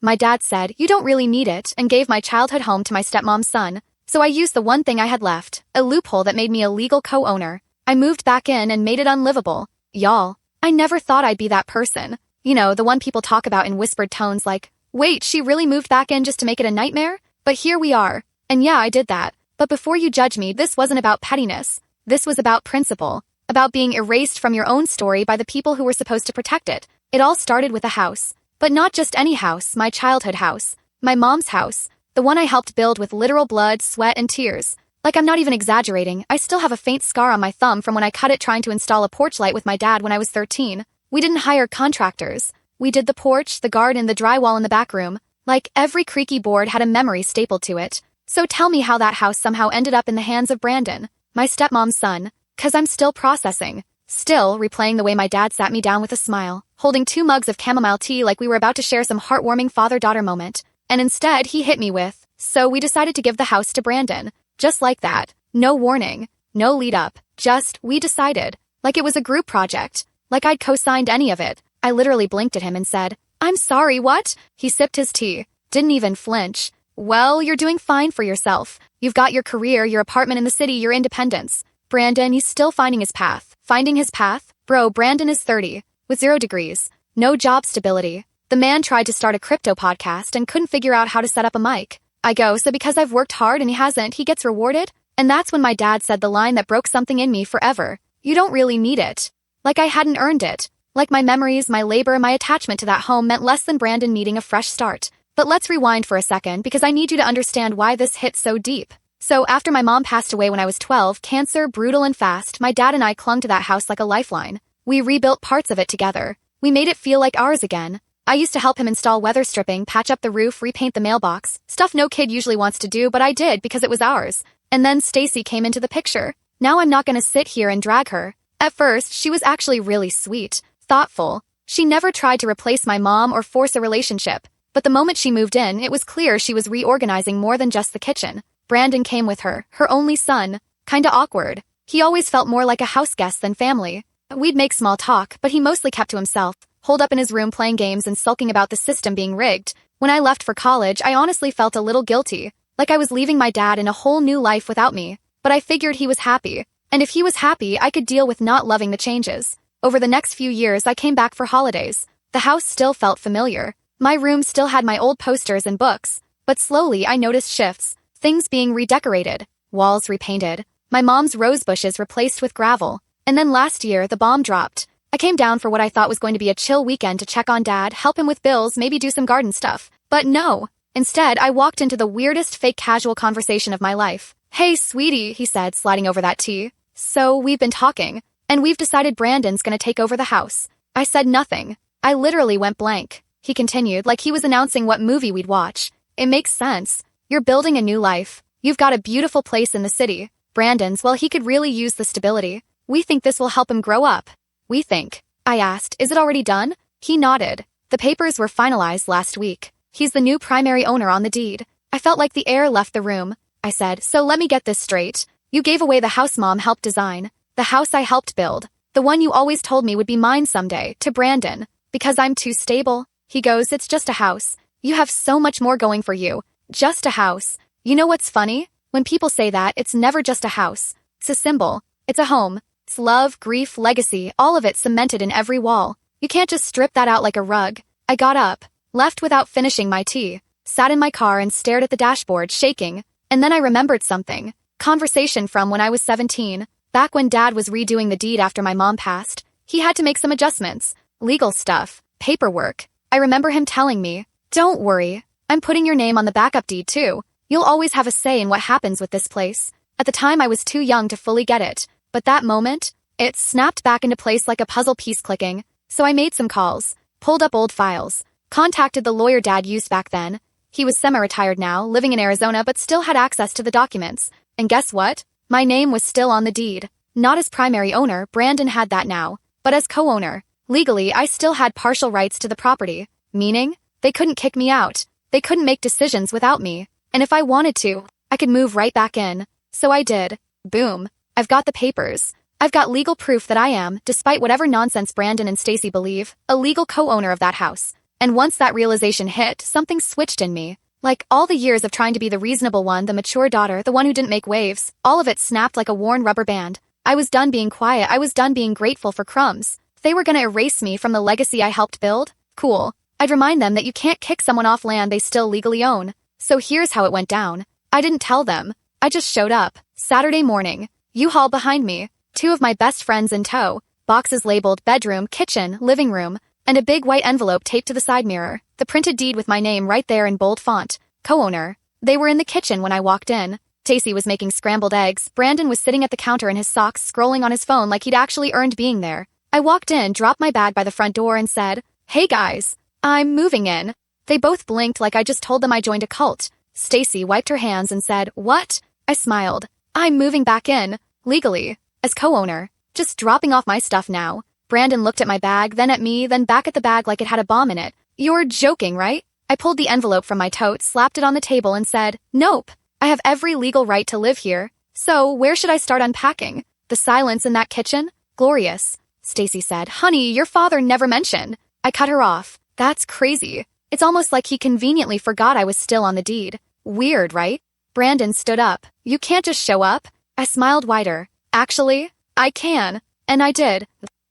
My dad said, "You don't really need it," and gave my childhood home to my stepmom's son. So I used the one thing I had left, a loophole that made me a legal co-owner. I moved back in and made it unlivable. Y'all, I never thought I'd be that person. You know, the one people talk about in whispered tones like, wait, she really moved back in just to make it a nightmare? But here we are. And yeah, I did that. But before you judge me, this wasn't about pettiness. This was about principle. About being erased from your own story by the people who were supposed to protect it. It all started with a house. But not just any house, my childhood house. My mom's house. The one I helped build with literal blood, sweat, and tears. Like, I'm not even exaggerating, I still have a faint scar on my thumb from when I cut it trying to install a porch light with my dad when I was 13. We didn't hire contractors. We did the porch, the garden, the drywall in the back room. Like, every creaky board had a memory stapled to it. So tell me how that house somehow ended up in the hands of Brandon, my stepmom's son. 'Cause I'm still processing. Still replaying the way my dad sat me down with a smile, holding 2 mugs of chamomile tea like we were about to share some heartwarming father-daughter moment. And instead, he hit me with, so we decided to give the house to Brandon. Just like that. No warning. No lead up. Just, we decided. Like it was a group project. Like I'd co-signed any of it. I literally blinked at him and said, "I'm sorry, what?" He sipped his tea. Didn't even flinch. "Well, you're doing fine for yourself. You've got your career, your apartment in the city, your independence." Brandon, he's still finding his path. Finding his path? Bro, Brandon is 30, with 0 degrees. No job stability. The man tried to start a crypto podcast and couldn't figure out how to set up a mic. I go, so because I've worked hard and he hasn't, he gets rewarded? And that's when my dad said the line that broke something in me forever. You don't really need it. Like I hadn't earned it. Like my memories, my labor, my attachment to that home meant less than Brandon needing a fresh start. But let's rewind for a second because I need you to understand why this hit so deep. So after my mom passed away when I was 12, cancer, brutal and fast, my dad and I clung to that house like a lifeline. We rebuilt parts of it together. We made it feel like ours again. I used to help him install weather stripping, patch up the roof, repaint the mailbox. Stuff no kid usually wants to do, but I did because it was ours. And then Stacy came into the picture. Now I'm not gonna sit here and drag her. At first, she was actually really sweet, thoughtful. She never tried to replace my mom or force a relationship. But the moment she moved in, it was clear she was reorganizing more than just the kitchen. Brandon came with her, her only son. Kinda awkward. He always felt more like a house guest than family. We'd make small talk, but he mostly kept to himself, holed up in his room playing games and sulking about the system being rigged. When I left for college, I honestly felt a little guilty, like I was leaving my dad in a whole new life without me. But I figured he was happy, and if he was happy, I could deal with not loving the changes. Over the next few years, I came back for holidays. The house still felt familiar. My room still had my old posters and books, but slowly I noticed shifts. Things being redecorated, walls repainted, my mom's rose bushes replaced with gravel. And then last year, the bomb dropped. I came down for what I thought was going to be a chill weekend to check on dad, help him with bills, maybe do some garden stuff. But no. Instead, I walked into the weirdest fake casual conversation of my life. "Hey, sweetie," he said, sliding over that tea. "So, we've been talking, and we've decided Brandon's gonna take over the house." I said nothing. I literally went blank. He continued, like he was announcing what movie we'd watch. "It makes sense. You're building a new life. You've got a beautiful place in the city. Brandon's, well, he could really use the stability. We think this will help him grow up." "We think?" I asked, "Is it already done?" He nodded. "The papers were finalized last week. He's the new primary owner on the deed." I felt like the air left the room. I said, "So let me get this straight. You gave away the house Mom helped design, the house I helped build, the one you always told me would be mine someday, to Brandon, because I'm too stable?" He goes, "It's just a house. You have so much more going for you. Just a house." You know what's funny? When people say that, it's never just a house. It's a symbol. It's a home. It's love, grief, legacy, all of it cemented in every wall. You can't just strip that out like a rug. I got up, left without finishing my tea, sat in my car and stared at the dashboard, shaking. And then I remembered something. Conversation from when I was 17, back when Dad was redoing the deed after my mom passed. He had to make some adjustments. Legal stuff. Paperwork. I remember him telling me, "Don't worry. I'm putting your name on the backup deed too. You'll always have a say in what happens with this place." At the time, I was too young to fully get it. But that moment, it snapped back into place like a puzzle piece clicking. So I made some calls, pulled up old files, contacted the lawyer Dad used back then. He was semi-retired now, living in Arizona, but still had access to the documents. And guess what? My name was still on the deed. Not as primary owner, Brandon had that now, but as co-owner. Legally, I still had partial rights to the property, meaning they couldn't kick me out. They couldn't make decisions without me. And if I wanted to, I could move right back in. So I did. Boom. I've got the papers. I've got legal proof that I am, despite whatever nonsense Brandon and Stacy believe, a legal co-owner of that house. And once that realization hit, something switched in me. Like all the years of trying to be the reasonable one, the mature daughter, the one who didn't make waves, all of it snapped like a worn rubber band. I was done being quiet. I was done being grateful for crumbs. They were gonna erase me from the legacy I helped build. Cool. I'd remind them that you can't kick someone off land they still legally own. So here's how it went down. I didn't tell them. I just showed up. Saturday morning. U-Haul behind me. 2 of my best friends in tow. Boxes labeled bedroom, kitchen, living room, and a big white envelope taped to the side mirror. The printed deed with my name right there in bold font. Co-owner. They were in the kitchen when I walked in. Stacy was making scrambled eggs. Brandon was sitting at the counter in his socks, scrolling on his phone like he'd actually earned being there. I walked in, dropped my bag by the front door and said, "Hey guys, I'm moving in." They both blinked like I just told them I joined a cult. Stacy wiped her hands and said, "What?" I smiled. "I'm moving back in, legally, as co-owner. Just dropping off my stuff now." Brandon looked at my bag, then at me, then back at the bag like it had a bomb in it. "You're joking, right?" I pulled the envelope from my tote, slapped it on the table and said, "Nope. I have every legal right to live here. So where should I start unpacking?" The silence in that kitchen? Glorious. Stacy said, "Honey, your father never mentioned." I cut her off. "That's crazy. It's almost like he conveniently forgot I was still on the deed. Weird, right?" Brandon stood up. "You can't just show up." I smiled wider. "Actually, I can." And I did.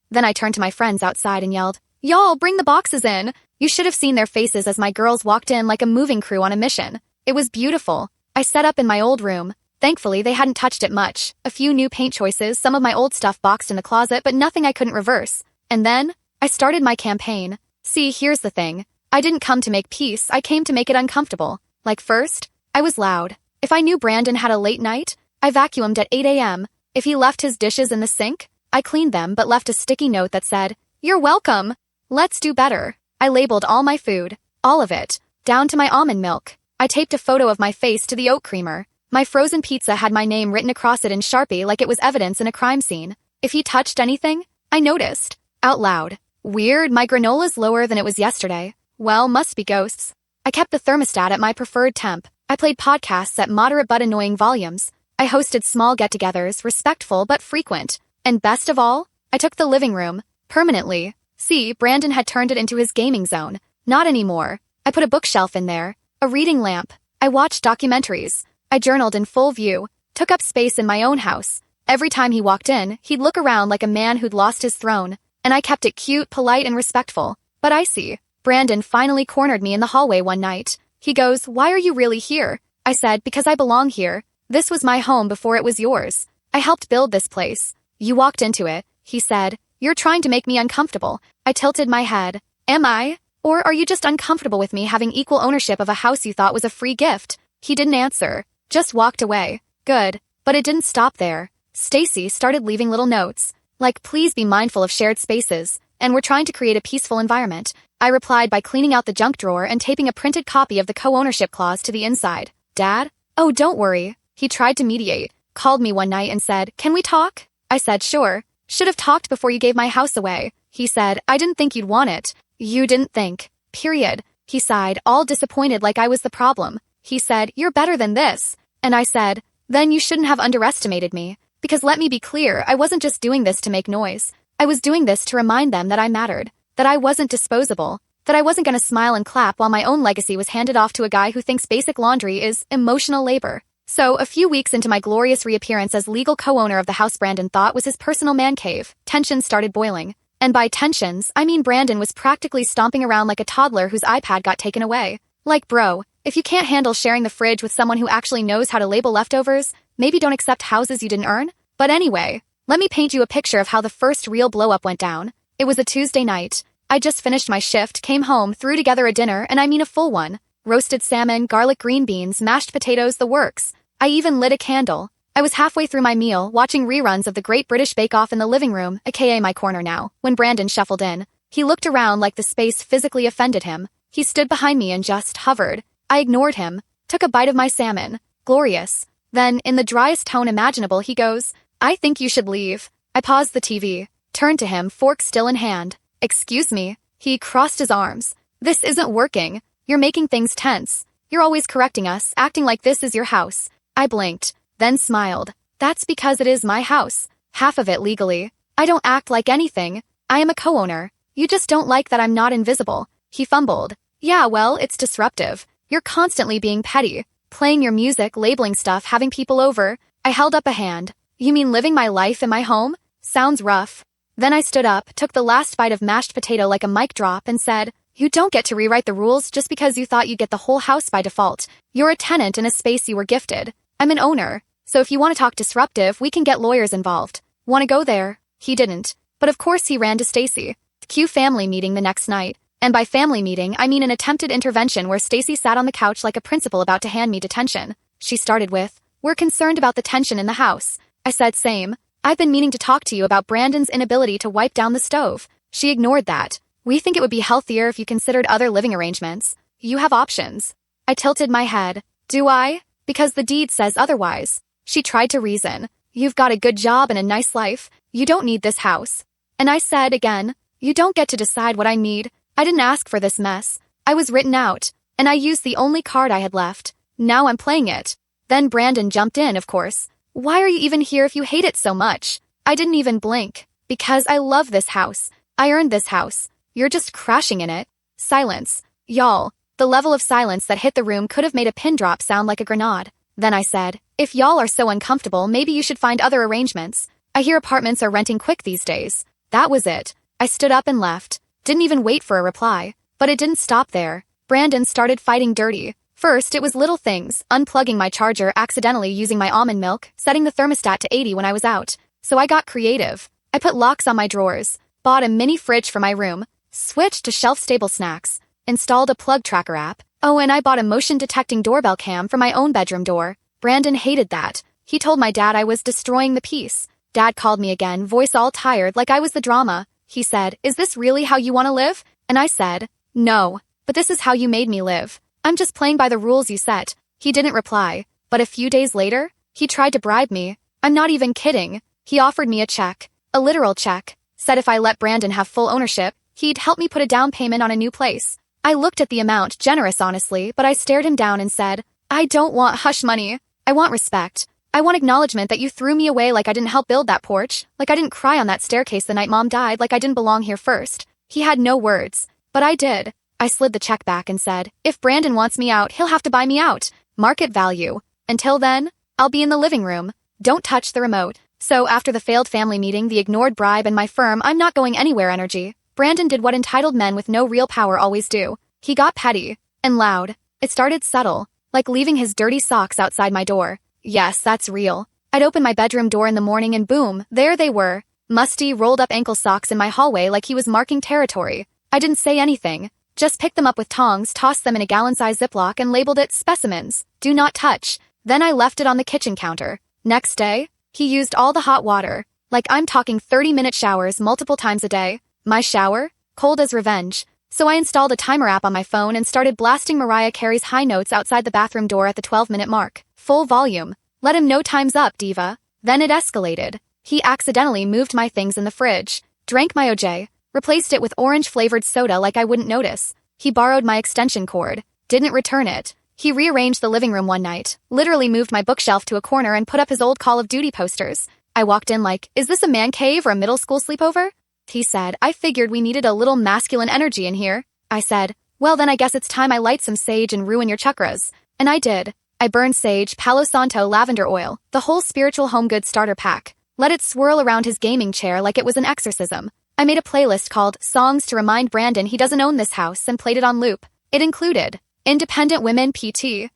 Then I turned to my friends outside and yelled, "Y'all, bring the boxes in." You should have seen their faces as my girls walked in like a moving crew on a mission. It was beautiful. I set up in my old room. Thankfully, they hadn't touched it much. A few new paint choices, some of my old stuff boxed in the closet, but nothing I couldn't reverse. And then, I started my campaign. See, here's the thing. I didn't come to make peace, I came to make it uncomfortable. Like first, I was loud. If I knew Brandon had a late night, I vacuumed at 8 a.m. If he left his dishes in the sink, I cleaned them but left a sticky note that said, "You're welcome. Let's do better." I labeled all my food, all of it, down to my almond milk. I taped a photo of my face to the oat creamer. My frozen pizza had my name written across it in Sharpie like it was evidence in a crime scene. If he touched anything, I noticed. Out loud. "Weird, my granola's lower than it was yesterday. Well, must be ghosts." I kept the thermostat at my preferred temp. I played podcasts at moderate but annoying volumes. I hosted small get-togethers, respectful but frequent. And best of all, I took the living room, permanently. See, Brandon had turned it into his gaming zone. Not anymore. I put a bookshelf in there, a reading lamp. I watched documentaries. I journaled in full view, took up space in my own house. Every time he walked in, he'd look around like a man who'd lost his throne. And I kept it cute, polite, and respectful. But I see. Brandon finally cornered me in the hallway one night. He goes, "Why are you really here?" I said, "Because I belong here. This was my home before it was yours. I helped build this place. You walked into it." He said, "You're trying to make me uncomfortable." I tilted my head. "Am I? Or are you just uncomfortable with me having equal ownership of a house you thought was a free gift?" He didn't answer. Just walked away. Good. But it didn't stop there. Stacy started leaving little notes. Like, "Please be mindful of shared spaces, and we're trying to create a peaceful environment." I replied by cleaning out the junk drawer and taping a printed copy of the co-ownership clause to the inside. "Dad?" "Oh, don't worry." He tried to mediate, called me one night and said, "Can we talk?" I said, "Sure. Should have talked before you gave my house away." He said, "I didn't think you'd want it." "You didn't think. Period." He sighed, all disappointed like I was the problem. He said, "You're better than this." And I said, "Then you shouldn't have underestimated me. Because let me be clear, I wasn't just doing this to make noise. I was doing this to remind them that I mattered. That I wasn't disposable. That I wasn't gonna smile and clap while my own legacy was handed off to a guy who thinks basic laundry is emotional labor." So, a few weeks into my glorious reappearance as legal co-owner of the house Brandon thought was his personal man cave, tensions started boiling. And by tensions, I mean Brandon was practically stomping around like a toddler whose iPad got taken away. Like, bro, if you can't handle sharing the fridge with someone who actually knows how to label leftovers, maybe don't accept houses you didn't earn? But anyway, let me paint you a picture of how the first real blow-up went down. It was a Tuesday night. I just finished my shift, came home, threw together a dinner, and I mean a full one. Roasted salmon, garlic green beans, mashed potatoes, the works. I even lit a candle. I was halfway through my meal, watching reruns of the Great British Bake Off in the living room, aka my corner now, when Brandon shuffled in. He looked around like the space physically offended him. He stood behind me and just hovered. I ignored him, took a bite of my salmon. Glorious. Then, in the driest tone imaginable, he goes, "I think you should leave." I paused the TV, turned to him, fork still in hand. "Excuse me." He crossed his arms. "This isn't working. You're making things tense. You're always correcting us, acting like this is your house." I blinked, then smiled. "That's because it is my house. Half of it legally. I don't act like anything. I am a co-owner. You just don't like that I'm not invisible." He fumbled. Yeah, well, it's disruptive. You're constantly being petty. Playing your music, labeling stuff, having people over. I held up a hand. You mean living my life in my home? Sounds rough. Then I stood up, took the last bite of mashed potato like a mic drop, and said, you don't get to rewrite the rules just because you thought you'd get the whole house by default. You're a tenant in a space you were gifted. I'm an owner. So if you want to talk disruptive, we can get lawyers involved. Want to go there? He didn't. But of course he ran to Stacy. Cue family meeting the next night. And by family meeting, I mean an attempted intervention where Stacy sat on the couch like a principal about to hand me detention. She started with, we're concerned about the tension in the house. I said, same. I've been meaning to talk to you about Brandon's inability to wipe down the stove. She ignored that. We think it would be healthier if you considered other living arrangements. You have options. I tilted my head. Do I? Because the deed says otherwise. She tried to reason. You've got a good job and a nice life. You don't need this house. And I said again, you don't get to decide what I need. I didn't ask for this mess. I was written out. And I used the only card I had left. Now I'm playing it. Then Brandon jumped in, of course. Why are you even here if you hate it so much? I didn't even blink. Because I love this house. I earned this house. You're just crashing in it. Silence. Y'all. The level of silence that hit the room could have made a pin drop sound like a grenade. Then I said, if y'all are so uncomfortable, maybe you should find other arrangements. I hear apartments are renting quick these days. That was it. I stood up and left. Didn't even wait for a reply. But it didn't stop there. Brandon started fighting dirty. First, it was little things, unplugging my charger, accidentally using my almond milk, setting the thermostat to 80 when I was out. So I got creative. I put locks on my drawers, bought a mini fridge for my room, switched to shelf-stable snacks, installed a plug tracker app. Oh, and I bought a motion-detecting doorbell cam for my own bedroom door. Brandon hated that. He told my dad I was destroying the peace. Dad called me again, voice all tired like I was the drama. He said, is this really how you want to live? And I said, no, but this is how you made me live. I'm just playing by the rules you set. He didn't reply, but a few days later, he tried to bribe me. I'm not even kidding. He offered me a check, a literal check, said if I let Brandon have full ownership, he'd help me put a down payment on a new place. I looked at the amount, generous honestly, but I stared him down and said, I don't want hush money. I want respect. I want acknowledgement that you threw me away like I didn't help build that porch, like I didn't cry on that staircase the night Mom died, like I didn't belong here first. He had no words, but I did. I slid the check back and said, if Brandon wants me out, he'll have to buy me out. Market value. Until then, I'll be in the living room. Don't touch the remote. So after the failed family meeting, the ignored bribe, and my firm I'm not going anywhere energy, Brandon did what entitled men with no real power always do. He got petty. And loud. It started subtle. Like leaving his dirty socks outside my door. Yes, that's real. I'd open my bedroom door in the morning and boom, there they were. Musty, rolled-up ankle socks in my hallway like he was marking territory. I didn't say anything. Just picked them up with tongs, tossed them in a gallon-sized Ziploc and labeled it specimens. Do not touch. Then I left it on the kitchen counter. Next day, he used all the hot water. Like I'm talking 30-minute showers multiple times a day. My shower? Cold as revenge. So I installed a timer app on my phone and started blasting Mariah Carey's high notes outside the bathroom door at the 12-minute mark. Full volume. Let him know time's up, diva. Then it escalated. He accidentally moved my things in the fridge, drank my OJ, replaced it with orange-flavored soda like I wouldn't notice. He borrowed my extension cord, didn't return it. He rearranged the living room one night, literally moved my bookshelf to a corner and put up his old Call of Duty posters. I walked in like, is this a man cave or a middle school sleepover? He said, I figured we needed a little masculine energy in here. I said, well then I guess it's time I light some sage and ruin your chakras. And I did. I burned sage, Palo Santo lavender oil, the whole spiritual home goods starter pack. Let it swirl around his gaming chair like it was an exorcism. I made a playlist called Songs to Remind Brandon He Doesn't Own This House and played it on loop. It included Independent Women PT,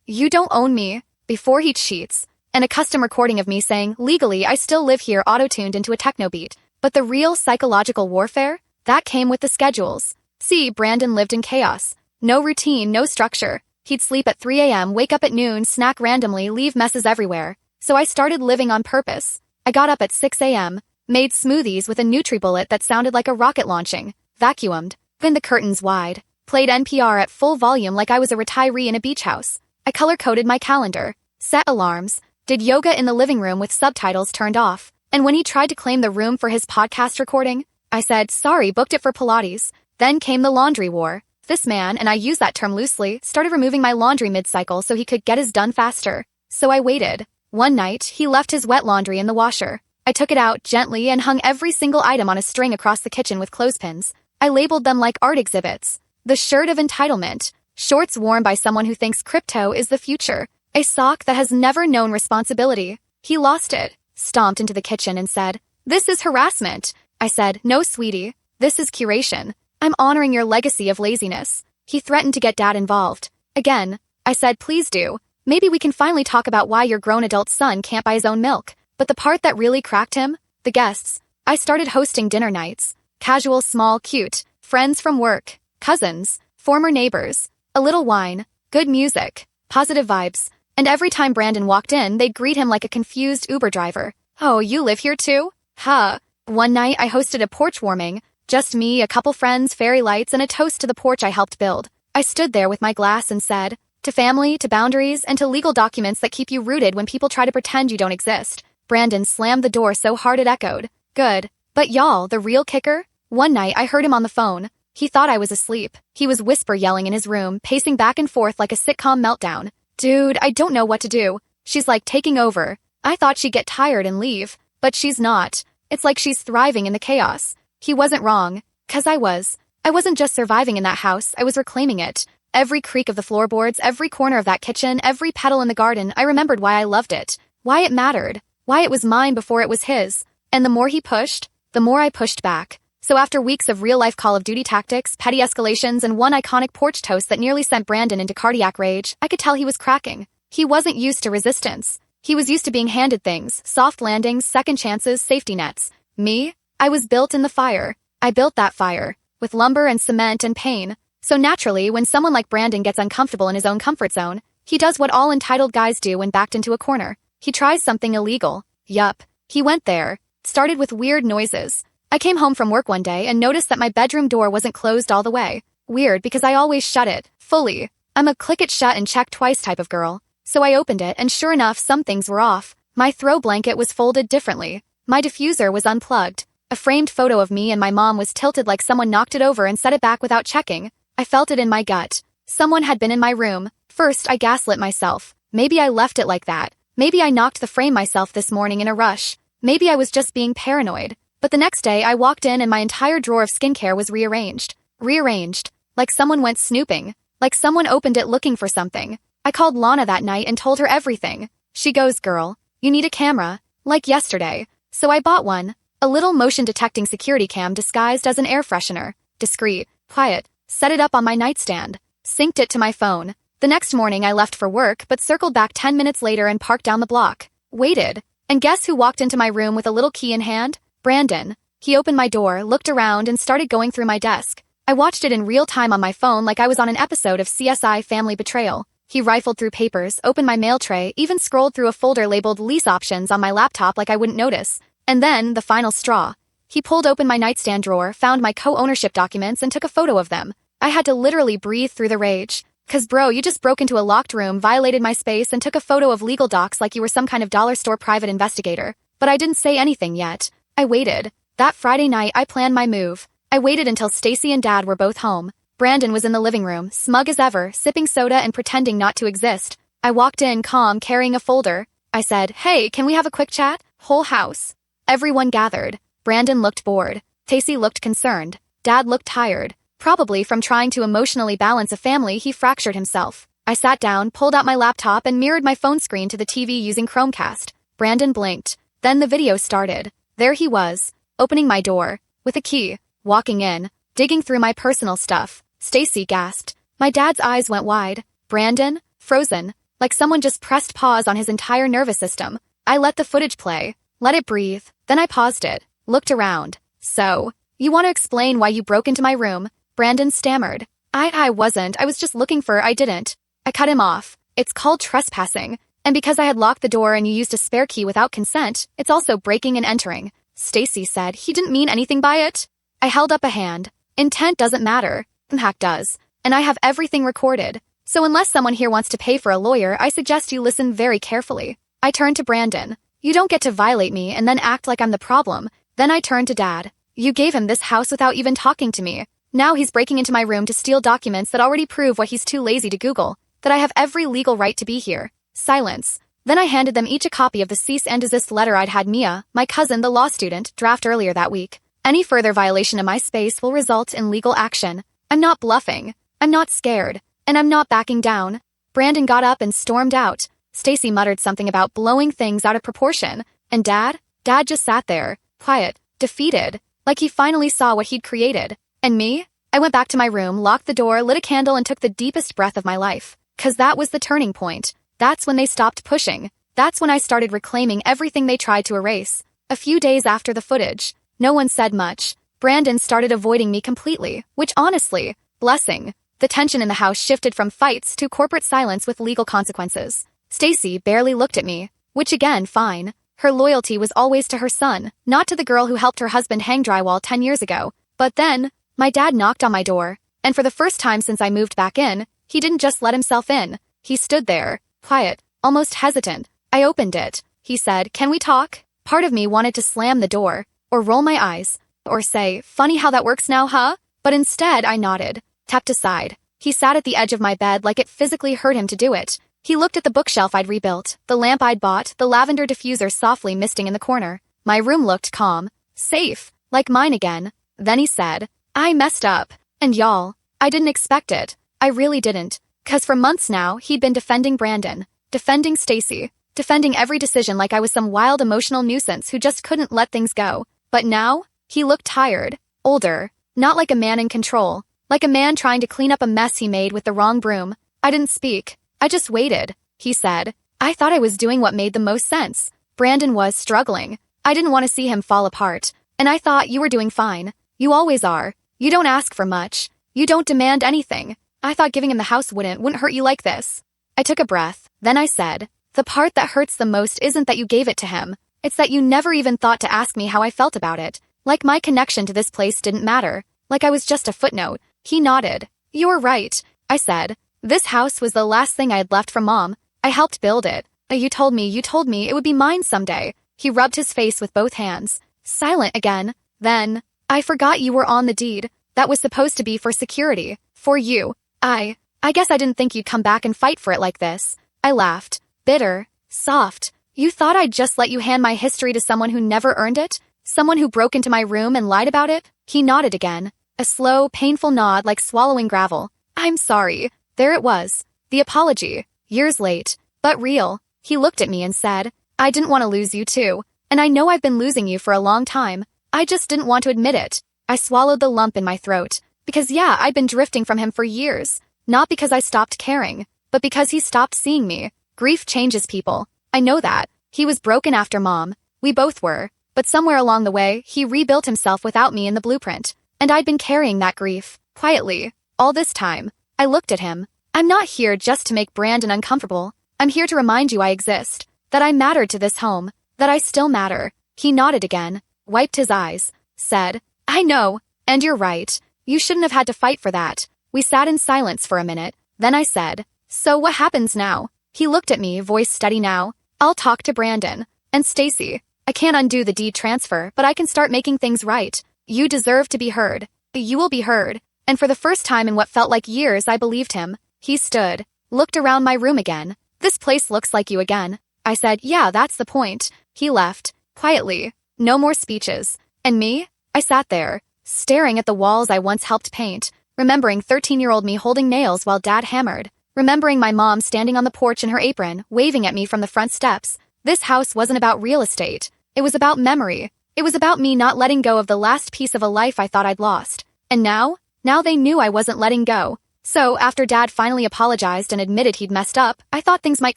You Don't Own Me, Before He Cheats, and a custom recording of me saying, legally I still live here auto-tuned into a techno beat. But the real psychological warfare? That came with the schedules. See, Brandon lived in chaos. No routine, no structure. He'd sleep at 3 a.m., wake up at noon, snack randomly, leave messes everywhere. So I started living on purpose. I got up at 6 a.m., made smoothies with a NutriBullet that sounded like a rocket launching, vacuumed, pinned the curtains wide, played NPR at full volume like I was a retiree in a beach house. I color-coded my calendar, set alarms, did yoga in the living room with subtitles turned off. And when he tried to claim the room for his podcast recording, I said, sorry, booked it for Pilates. Then came the laundry war. This man, and I use that term loosely, started removing my laundry mid-cycle so he could get his done faster. So I waited. One night, he left his wet laundry in the washer. I took it out gently and hung every single item on a string across the kitchen with clothespins. I labeled them like art exhibits. The shirt of entitlement, shorts worn by someone who thinks crypto is the future, a sock that has never known responsibility. He lost it, stomped into the kitchen and said, "This is harassment." I said, "No, sweetie, this is curation. I'm honoring your legacy of laziness." He threatened to get Dad involved. Again, I said, "Please do. Maybe we can finally talk about why your grown adult son can't buy his own milk." But the part that really cracked him? The guests. I started hosting dinner nights. Casual, small, cute. Friends from work. Cousins. Former neighbors. A little wine. Good music. Positive vibes. And every time Brandon walked in, they'd greet him like a confused Uber driver. "Oh, you live here too?" Huh. One night, I hosted a porch warming. Just me, a couple friends, fairy lights, and a toast to the porch I helped build. I stood there with my glass and said, "To family, to boundaries, and to legal documents that keep you rooted when people try to pretend you don't exist." Brandon slammed the door so hard it echoed. Good. But y'all, the real kicker? One night, I heard him on the phone. He thought I was asleep. He was whisper yelling in his room, pacing back and forth like a sitcom meltdown. "Dude, I don't know what to do. She's like taking over. I thought she'd get tired and leave, but she's not. It's like she's thriving in the chaos." He wasn't wrong, 'cause I was. I wasn't just surviving in that house, I was reclaiming it. Every creak of the floorboards, every corner of that kitchen, every petal in the garden, I remembered why I loved it, why it mattered, why it was mine before it was his. And the more he pushed, the more I pushed back. So after weeks of real-life Call of Duty tactics, petty escalations, and one iconic porch toast that nearly sent Brandon into cardiac rage, I could tell he was cracking. He wasn't used to resistance. He was used to being handed things, soft landings, second chances, safety nets. Me? I was built in the fire. I built that fire, with lumber and cement and pain. So naturally, when someone like Brandon gets uncomfortable in his own comfort zone, he does what all entitled guys do when backed into a corner. He tries something illegal. Yup. He went there. Started with weird noises. I came home from work one day and noticed that my bedroom door wasn't closed all the way. Weird because I always shut it, fully. I'm a click it shut and check twice type of girl. So I opened it and sure enough some things were off. My throw blanket was folded differently. My diffuser was unplugged. A framed photo of me and my mom was tilted like someone knocked it over and set it back without checking. I felt it in my gut. Someone had been in my room. First, I gaslit myself. Maybe I left it like that. Maybe I knocked the frame myself this morning in a rush. Maybe I was just being paranoid. But the next day, I walked in and my entire drawer of skincare was rearranged. Rearranged. Like someone went snooping. Like someone opened it looking for something. I called Lana that night and told her everything. She goes, "Girl, you need a camera." Like yesterday. So I bought one. A little motion-detecting security cam disguised as an air freshener. Discreet. Quiet. Set it up on my nightstand. Synced it to my phone. The next morning I left for work but circled back 10 minutes later and parked down the block. Waited. And guess who walked into my room with a little key in hand? Brandon. He opened my door, looked around, and started going through my desk. I watched it in real time on my phone like I was on an episode of CSI Family Betrayal. He rifled through papers, opened my mail tray, even scrolled through a folder labeled lease options on my laptop like I wouldn't notice. And then, the final straw. He pulled open my nightstand drawer, found my co-ownership documents, and took a photo of them. I had to literally breathe through the rage. 'Cause bro, you just broke into a locked room, violated my space, and took a photo of legal docs like you were some kind of dollar store private investigator. But I didn't say anything yet. I waited. That Friday night, I planned my move. I waited until Stacy and Dad were both home. Brandon was in the living room, smug as ever, sipping soda and pretending not to exist. I walked in, calm, carrying a folder. I said, "Hey, can we have a quick chat?" Whole house. Everyone gathered. Brandon looked bored. Stacy looked concerned. Dad looked tired. Probably from trying to emotionally balance a family, he fractured himself. I sat down, pulled out my laptop, and mirrored my phone screen to the TV using Chromecast. Brandon blinked. Then the video started. There he was, opening my door, with a key, walking in, digging through my personal stuff. Stacy gasped. My dad's eyes went wide. Brandon? Frozen. Like someone just pressed pause on his entire nervous system. I let the footage play. Let it breathe. Then I paused it. Looked around. "So, you want to explain why you broke into my room?" Brandon stammered. I wasn't. I was just looking for. I didn't. I cut him off. It's called trespassing. And because I had locked the door and you used a spare key without consent, it's also breaking and entering. Stacy said he didn't mean anything by it. I held up a hand. Intent doesn't matter. Impact does. And I have everything recorded. So unless someone here wants to pay for a lawyer, I suggest you listen very carefully. I turned to Brandon. You don't get to violate me and then act like I'm the problem. Then I turned to Dad. You gave him this house without even talking to me. Now he's breaking into my room to steal documents that already prove what he's too lazy to Google, that I have every legal right to be here. Silence. Then I handed them each a copy of the cease and desist letter I'd had Mia, my cousin the law student, draft earlier that week. Any further violation of my space will result in legal action. I'm not bluffing. I'm not scared. And I'm not backing down. Brandon got up and stormed out. Stacy muttered something about blowing things out of proportion. And Dad just sat there, quiet, defeated, like he finally saw what he'd created. And me? I went back to my room, locked the door, lit a candle, and took the deepest breath of my life. 'Cause that was the turning point. That's when they stopped pushing. That's when I started reclaiming everything they tried to erase. A few days after the footage, no one said much. Brandon started avoiding me completely, which honestly, blessing. The tension in the house shifted from fights to corporate silence with legal consequences. Stacy barely looked at me, which again, fine. Her loyalty was always to her son, not to the girl who helped her husband hang drywall 10 years ago. But then, my dad knocked on my door, and for the first time since I moved back in, he didn't just let himself in. He stood there, quiet, almost hesitant. I opened it. He said, "Can we talk?" Part of me wanted to slam the door, or roll my eyes, or say, "Funny how that works now, huh?" But instead I nodded, tapped aside. He sat at the edge of my bed like it physically hurt him to do it. He looked at the bookshelf I'd rebuilt, the lamp I'd bought, the lavender diffuser softly misting in the corner. My room looked calm, safe, like mine again. Then he said, "I messed up. And y'all, I didn't expect it. I really didn't. 'Cause for months now, he'd been defending Brandon, defending Stacy, defending every decision like I was some wild emotional nuisance who just couldn't let things go. But now, he looked tired, older, not like a man in control, like a man trying to clean up a mess he made with the wrong broom. I didn't speak. I just waited," he said. I thought I was doing what made the most sense. Brandon was struggling. I didn't want to see him fall apart. And I thought, you were doing fine. You always are. You don't ask for much. You don't demand anything. I thought giving him the house wouldn't hurt you like this. I took a breath. Then I said, "The part that hurts the most isn't that you gave it to him. It's that you never even thought to ask me how I felt about it. Like my connection to this place didn't matter. Like I was just a footnote." He nodded. "You're right," I said. "This house was the last thing I had left from Mom. I helped build it. You told me it would be mine someday." He rubbed his face with both hands. Silent again. Then, "I forgot you were on the deed. That was supposed to be for security. For you. I guess I didn't think you'd come back and fight for it like this." I laughed. Bitter. Soft. "You thought I'd just let you hand my history to someone who never earned it? Someone who broke into my room and lied about it?" He nodded again. A slow, painful nod like swallowing gravel. "I'm sorry." There it was. The apology. Years late. But real. He looked at me and said, "I didn't want to lose you too. And I know I've been losing you for a long time. I just didn't want to admit it." I swallowed the lump in my throat. Because yeah, I'd been drifting from him for years. Not because I stopped caring, but because he stopped seeing me. Grief changes people. I know that. He was broken after Mom. We both were. But somewhere along the way, he rebuilt himself without me in the blueprint. And I'd been carrying that grief, quietly, all this time. I looked at him. "I'm not here just to make Brandon uncomfortable. I'm here to remind you I exist. That I mattered to this home. That I still matter." He nodded again, wiped his eyes, said, "I know. And you're right. You shouldn't have had to fight for that." We sat in silence for a minute. Then I said, "So what happens now?" He looked at me, voice steady now. "I'll talk to Brandon. And Stacy. I can't undo the deed transfer, but I can start making things right. You deserve to be heard. You will be heard." And for the first time in what felt like years, I believed him. He stood, looked around my room again. "This place looks like you again." I said, "Yeah, that's the point." He left, quietly. No more speeches. And me? I sat there, staring at the walls I once helped paint, remembering 13-year-old me holding nails while Dad hammered, remembering my mom standing on the porch in her apron, waving at me from the front steps. This house wasn't about real estate. It was about memory. It was about me not letting go of the last piece of a life I thought I'd lost. And now they knew I wasn't letting go. So, after Dad finally apologized and admitted he'd messed up, I thought things might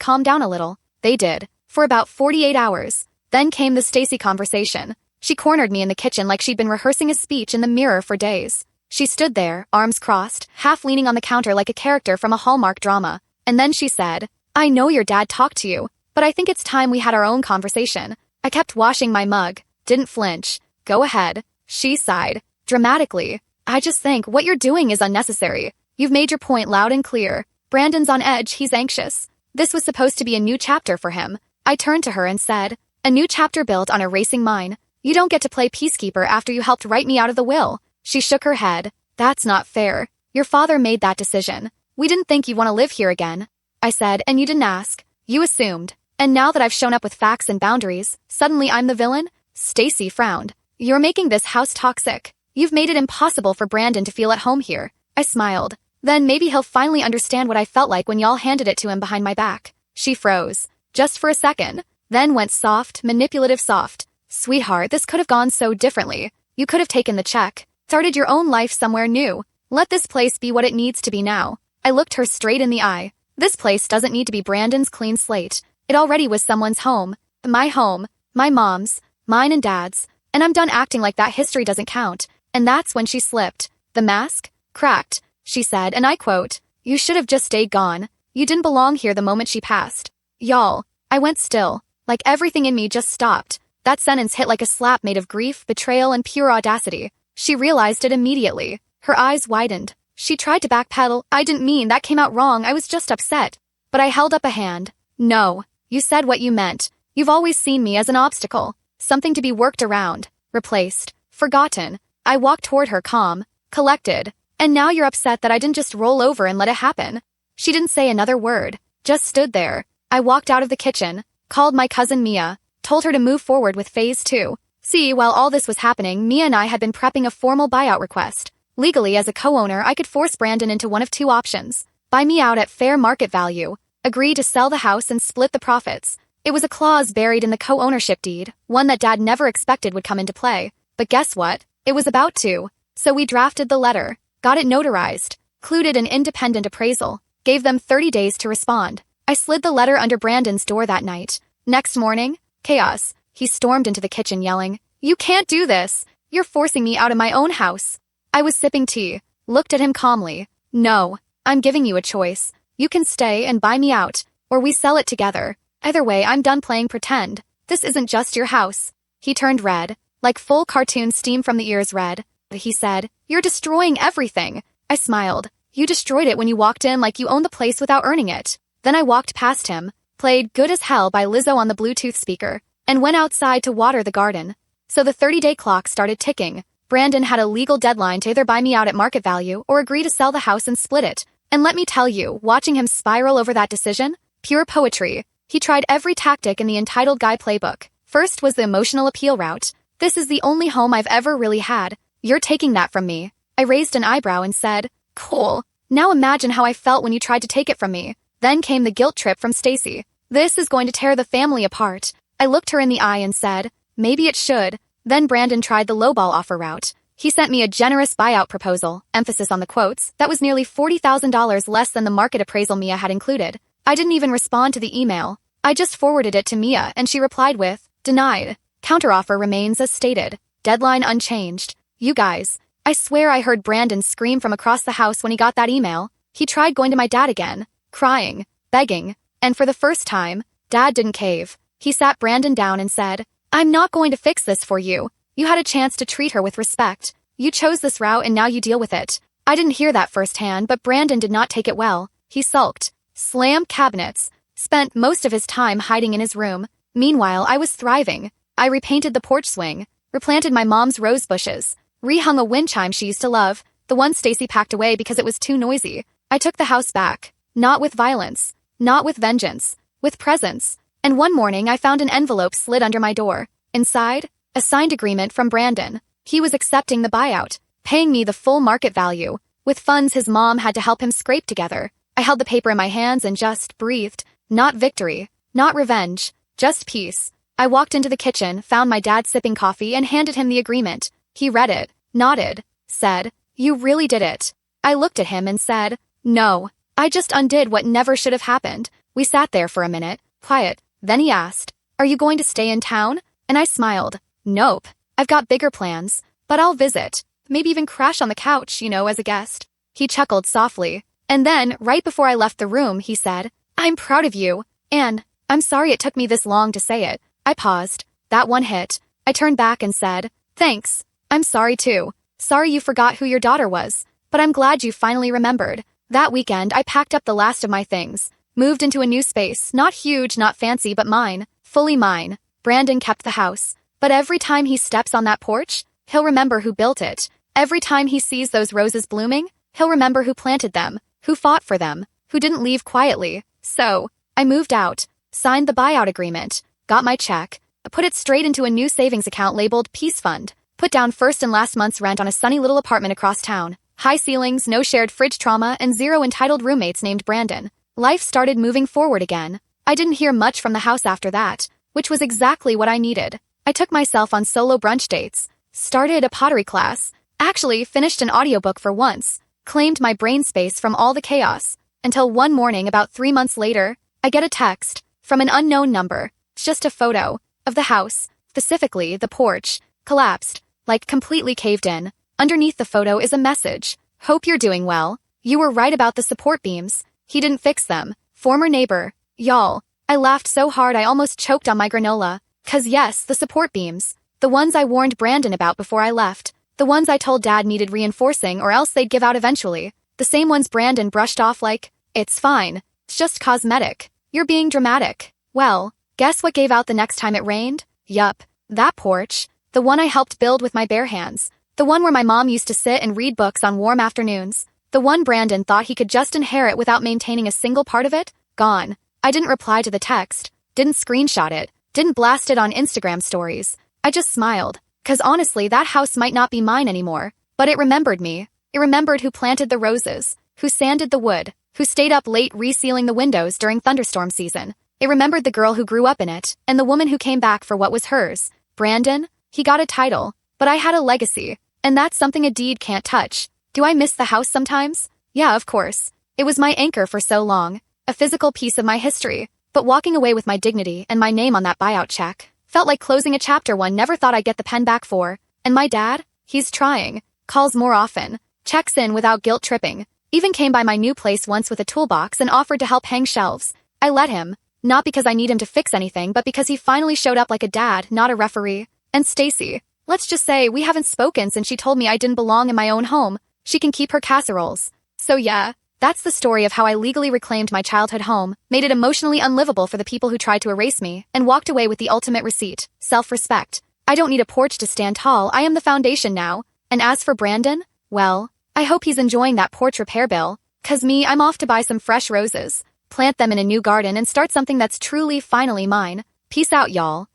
calm down a little. They did. For about 48 hours. Then came the Stacy conversation. She cornered me in the kitchen like she'd been rehearsing a speech in the mirror for days. She stood there, arms crossed, half leaning on the counter like a character from a Hallmark drama. And then she said, "I know your dad talked to you, but I think it's time we had our own conversation." I kept washing my mug, didn't flinch. "Go ahead." She sighed, dramatically. "I just think what you're doing is unnecessary. You've made your point loud and clear. Brandon's on edge, he's anxious. This was supposed to be a new chapter for him." I turned to her and said, "A new chapter built on a racing mine. You don't get to play peacekeeper after you helped write me out of the will." She shook her head. "That's not fair. Your father made that decision. We didn't think you'd want to live here again." I said, "And you didn't ask. You assumed. And now that I've shown up with facts and boundaries, suddenly I'm the villain?" Stacy frowned. You're making this house toxic. You've made it impossible for Brandon to feel at home here. I smiled. Then maybe he'll finally understand what I felt like when y'all handed it to him behind my back. She froze. Just for a second. Then went soft, manipulative soft. Sweetheart, this could have gone so differently. You could have taken the check. Started your own life somewhere new. Let this place be what it needs to be now. I looked her straight in the eye. This place doesn't need to be Brandon's clean slate. It already was someone's home. My home. My mom's. Mine and Dad's. And I'm done acting like that history doesn't count. And that's when she slipped. The mask? Cracked. She said, and I quote, "You should have just stayed gone. You didn't belong here the moment she passed." Y'all. I went still. Like everything in me just stopped. That sentence hit like a slap made of grief, betrayal, and pure audacity. She realized it immediately. Her eyes widened. She tried to backpedal. "I didn't mean, that came out wrong, I was just upset." But I held up a hand. "No. You said what you meant. You've always seen me as an obstacle. Something to be worked around. Replaced. Forgotten." I walked toward her calm, collected. "And now you're upset that I didn't just roll over and let it happen." She didn't say another word. Just stood there. I walked out of the kitchen, called my cousin Mia, told her to move forward with phase 2. See, while all this was happening, Mia and I had been prepping a formal buyout request. Legally, as a co-owner, I could force Brandon into one of two options. Buy me out at fair market value, agree to sell the house and split the profits. It was a clause buried in the co-ownership deed, one that Dad never expected would come into play. But guess what? It was about to. So we drafted the letter, got it notarized, included an independent appraisal, gave them 30 days to respond. I slid the letter under Brandon's door that night. Next morning, chaos. He stormed into the kitchen yelling, "You can't do this. You're forcing me out of my own house." I was sipping tea, looked at him calmly. "No, I'm giving you a choice. You can stay and buy me out, or we sell it together. Either way, I'm done playing pretend. This isn't just your house." He turned red, like full cartoon steam from the ears red. He said, "You're destroying everything." I smiled. "You destroyed it when you walked in like you owned the place without earning it." Then I walked past him, played Good as Hell by Lizzo on the Bluetooth speaker, and went outside to water the garden. So the 30-day clock started ticking. Brandon had a legal deadline to either buy me out at market value or agree to sell the house and split it. And let me tell you, watching him spiral over that decision, pure poetry. He tried every tactic in the entitled guy playbook. First was the emotional appeal route. "This is the only home I've ever really had. You're taking that from me." I raised an eyebrow and said, "Cool. Now imagine how I felt when you tried to take it from me." Then came the guilt trip from Stacy. "This is going to tear the family apart." I looked her in the eye and said, "Maybe it should." Then Brandon tried the lowball offer route. He sent me a generous buyout proposal, emphasis on the quotes, that was nearly $40,000 less than the market appraisal Mia had included. I didn't even respond to the email. I just forwarded it to Mia and she replied with, "Denied. Counteroffer remains as stated. Deadline unchanged." You guys, I swear I heard Brandon scream from across the house when he got that email. He tried going to my dad again, crying, begging, and for the first time, Dad didn't cave. He sat Brandon down and said, "I'm not going to fix this for you. You had a chance to treat her with respect. You chose this route and now you deal with it." I didn't hear that firsthand, but Brandon did not take it well. He sulked, slammed cabinets, spent most of his time hiding in his room. Meanwhile, I was thriving. I repainted the porch swing, replanted my mom's rose bushes, rehung a wind chime she used to love, the one Stacy packed away because it was too noisy. I took the house back. Not with violence, not with vengeance, with presence. And one morning I found an envelope slid under my door. Inside, a signed agreement from Brandon. He was accepting the buyout, paying me the full market value, with funds his mom had to help him scrape together. I held the paper in my hands and just breathed. Not victory, not revenge, just peace. I walked into the kitchen, found my dad sipping coffee, and handed him the agreement. He read it, nodded, said, "You really did it." I looked at him and said, "No, I just undid what never should have happened." We sat there for a minute, quiet. Then he asked, "Are you going to stay in town?" And I smiled. "Nope. I've got bigger plans, but I'll visit. Maybe even crash on the couch, as a guest." He chuckled softly. And then, right before I left the room, he said, "I'm proud of you. And I'm sorry it took me this long to say it." I paused. That one hit. I turned back and said, "Thanks. I'm sorry too. Sorry you forgot who your daughter was. But I'm glad you finally remembered." That weekend, I packed up the last of my things. Moved into a new space, not huge, not fancy, but mine. Fully mine. Brandon kept the house. But every time he steps on that porch, he'll remember who built it. Every time he sees those roses blooming, he'll remember who planted them, who fought for them, who didn't leave quietly. So, I moved out, signed the buyout agreement, got my check, put it straight into a new savings account labeled Peace Fund. Put down first and last month's rent on a sunny little apartment across town. High ceilings, no shared fridge trauma, and 0 entitled roommates named Brandon. Life started moving forward again. I didn't hear much from the house after that, which was exactly what I needed. I took myself on solo brunch dates, started a pottery class, actually finished an audiobook for once, claimed my brain space from all the chaos, until one morning about 3 months later, I get a text from an unknown number. It's just a photo of the house, specifically the porch, collapsed, like completely caved in. Underneath the photo is a message. Hope you're doing well. You were right about the support beams. He didn't fix them. Former neighbor. Y'all. I laughed so hard I almost choked on my granola. 'Cause yes, the support beams. The ones I warned Brandon about before I left. The ones I told Dad needed reinforcing or else they'd give out eventually. The same ones Brandon brushed off like, it's fine. It's just cosmetic. You're being dramatic. Well, guess what gave out the next time it rained? Yup. That porch. The one I helped build with my bare hands. The one where my mom used to sit and read books on warm afternoons. The one Brandon thought he could just inherit without maintaining a single part of it? Gone. I didn't reply to the text. Didn't screenshot it. Didn't blast it on Instagram stories. I just smiled. 'Cause honestly, that house might not be mine anymore. But it remembered me. It remembered who planted the roses, who sanded the wood, who stayed up late resealing the windows during thunderstorm season. It remembered the girl who grew up in it, and the woman who came back for what was hers. Brandon? He got a title. But I had a legacy. And that's something a deed can't touch. Do I miss the house sometimes? Yeah, of course. It was my anchor for so long. A physical piece of my history. But walking away with my dignity and my name on that buyout check felt like closing a chapter one never thought I'd get the pen back for. And my dad? He's trying. Calls more often. Checks in without guilt tripping. Even came by my new place once with a toolbox and offered to help hang shelves. I let him. Not because I need him to fix anything, but because he finally showed up like a dad, not a referee. And Stacy. Let's just say we haven't spoken since she told me I didn't belong in my own home. She can keep her casseroles. So yeah, that's the story of how I legally reclaimed my childhood home, made it emotionally unlivable for the people who tried to erase me, and walked away with the ultimate receipt, self-respect. I don't need a porch to stand tall, I am the foundation now. And as for Brandon, well, I hope he's enjoying that porch repair bill. 'Cause me, I'm off to buy some fresh roses, plant them in a new garden and start something that's truly finally mine. Peace out, y'all.